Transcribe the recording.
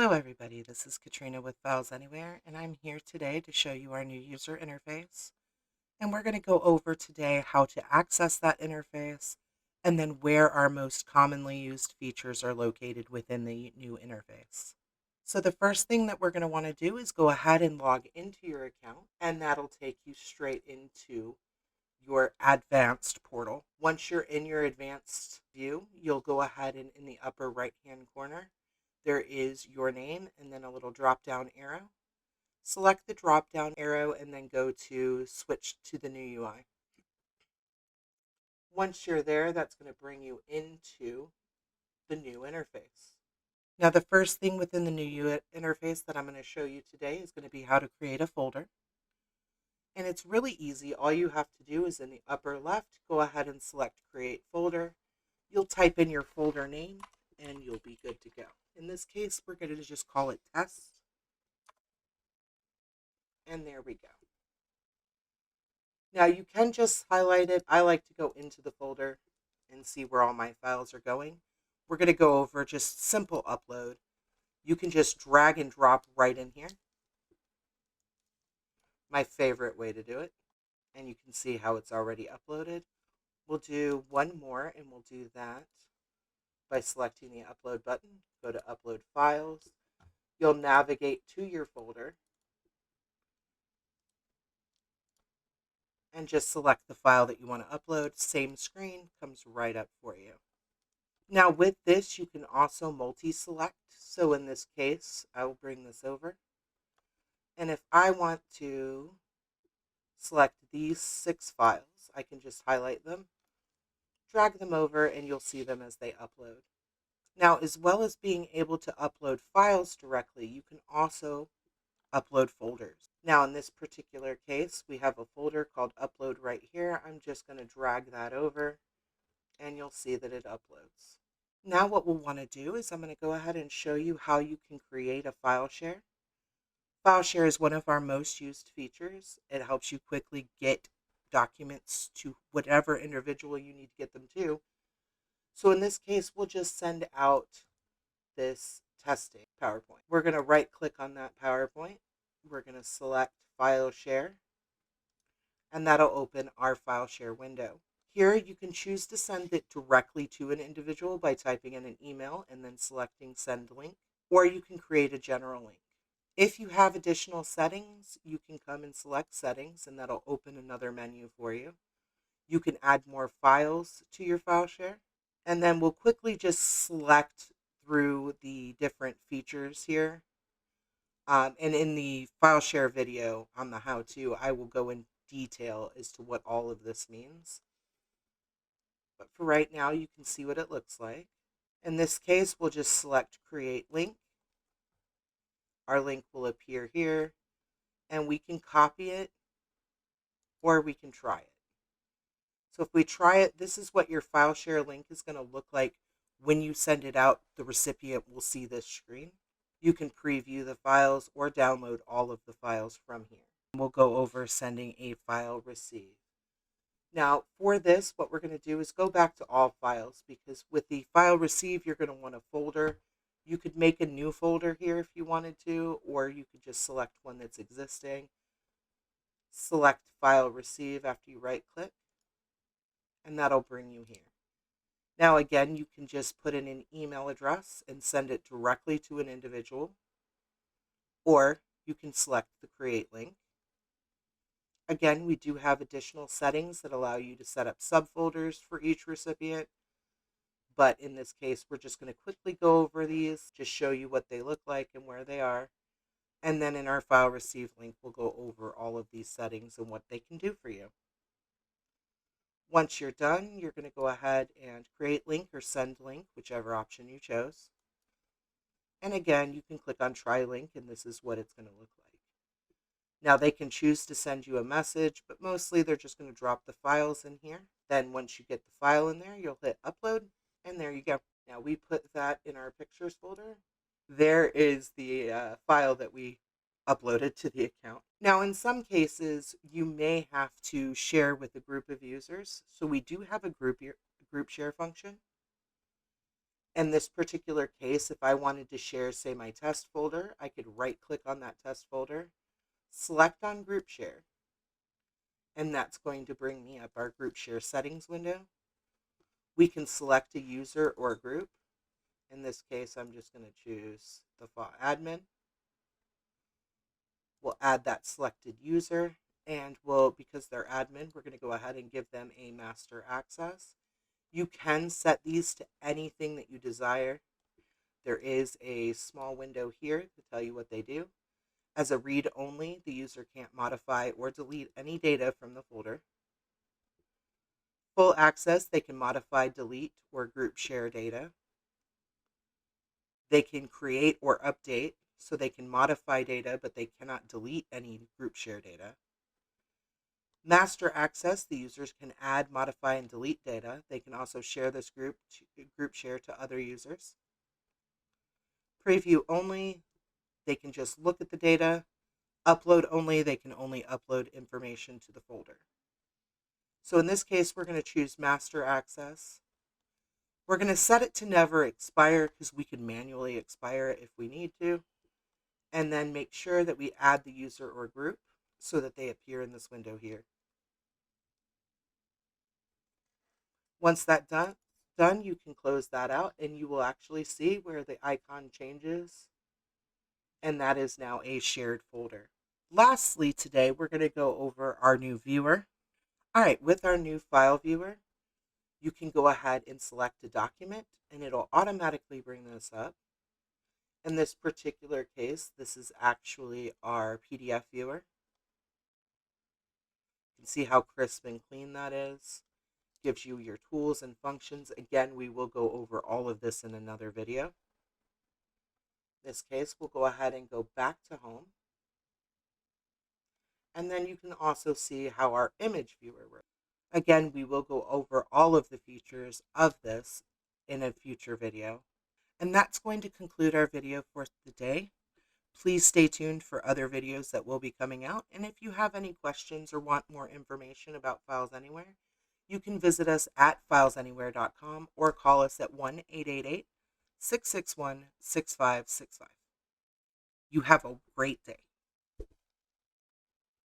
Hello everybody, this is Katrina with FilesAnywhere, and I'm here today to show you our new user interface. And we're going to go over today how to access that interface and then where our most commonly used features are located within the new interface. So the first thing that we're going to want to do is go ahead and log into your account, and that'll take you straight into your advanced portal. Once you're in your advanced view, you'll go ahead and in the upper right hand corner, there is your name and then a little drop down arrow. Select the drop down arrow and then go to switch to the new UI. Once you're there, that's going to bring you into the new interface. Now, the first thing within the new interface that I'm going to show you today is going to be how to create a folder. And it's really easy. All you have to do is in the upper left, go ahead and select Create Folder. You'll type in your folder name and you'll be good to go. In this case, we're going to just call it Test. And there we go. Now you can just highlight it. I like to go into the folder and see where all my files are going. We're going to go over just simple upload. You can just drag and drop right in here. My favorite way to do it. And you can see how it's already uploaded. We'll do one more, and we'll do that by selecting the upload button. Go to upload files. You'll navigate to your folder and just select the file that you want to upload. Same screen comes right up for you. Now with this, you can also multi-select. So in this case, I will bring this over. And if I want to select these 6 files, I can just highlight them, drag them over, and you'll see them as they upload. Now, as well as being able to upload files directly, you can also upload folders. Now, in this particular case, we have a folder called Upload right here. I'm just going to drag that over, and you'll see that it uploads. Now, what we'll want to do is I'm going to go ahead and show you how you can create a file share. File share is one of our most used features. It helps you quickly get documents to whatever individual you need to get them to. So in this case, we'll just send out this testing PowerPoint. We're going to right click on that PowerPoint. We're going to select File Share, and that'll open our file share window. Here you can choose to send it directly to an individual by typing in an email and then selecting Send Link, or you can create a general link. If you have additional settings, you can come and select Settings, and that'll open another menu for you. You can add more files to your file share, and then we'll quickly just select through the different features here. And in the file share video on the how-to, I will go in detail as to what all of this means. But for right now, you can see what it looks like. In this case, we'll just select Create Link. Our link will appear here, and we can copy it or we can try it. So if we try it, this is what your file share link is going to look like when you send it out. The recipient will see this screen. You can preview the files or download all of the files from here. We'll go over sending a file receive. Now for this, what we're going to do is go back to all files, because with the file receive, you're going to want a folder. You could make a new folder here if you wanted to, or you could just select one that's existing. Select file receive after you right click, and that'll bring you here. Now again, you can just put in an email address and send it directly to an individual, or you can select the create link. Again, we do have additional settings that allow you to set up subfolders for each recipient, but in this case, we're just going to quickly go over these, just show you what they look like and where they are. And then in our file receive link, we'll go over all of these settings and what they can do for you. Once you're done, you're going to go ahead and create link or send link, whichever option you chose. And again, you can click on try link, and this is what it's going to look like. Now they can choose to send you a message, but mostly they're just going to drop the files in here. Then once you get the file in there, you'll hit upload, and there you go. Now we put that in our pictures folder. There is the file that we uploaded to the account. Now in some cases, you may have to share with a group of users. So we do have a group share function. In this particular case, if I wanted to share, say, my test folder, I could right click on that test folder, select on group share, and that's going to bring me up our group share settings window. We can select a user or a group. In this case, I'm just going to choose the file admin. We'll add that selected user, and because they're admin, we're going to go ahead and give them a master access. You can set these to anything that you desire. There is a small window here to tell you what they do. As a read only, the user can't modify or delete any data from the folder. Full access, they can modify, delete, or group share data. They can create or update, so they can modify data, but they cannot delete any group share data. Master access, the users can add, modify, and delete data. They can also share this group share to other users. Preview only, they can just look at the data. Upload only, they can only upload information to the folder. So in this case, we're going to choose master access. We're going to set it to never expire because we can manually expire it if we need to. And then make sure that we add the user or group so that they appear in this window here. Once that's done, you can close that out and you will actually see where the icon changes. And that is now a shared folder. Lastly, today we're going to go over our new viewer. All right, with our new file viewer, you can go ahead and select a document and it'll automatically bring this up. In this particular case, this is actually our PDF viewer. You can see how crisp and clean that is. Gives you your tools and functions. Again, we will go over all of this in another video. In this case, we'll go ahead and go back to home. And then you can also see how our image viewer works. Again, we will go over all of the features of this in a future video. And that's going to conclude our video for today. Please stay tuned for other videos that will be coming out. And if you have any questions or want more information about FilesAnywhere, you can visit us at FilesAnywhere.com or call us at 1-888-661-6565. You have a great day.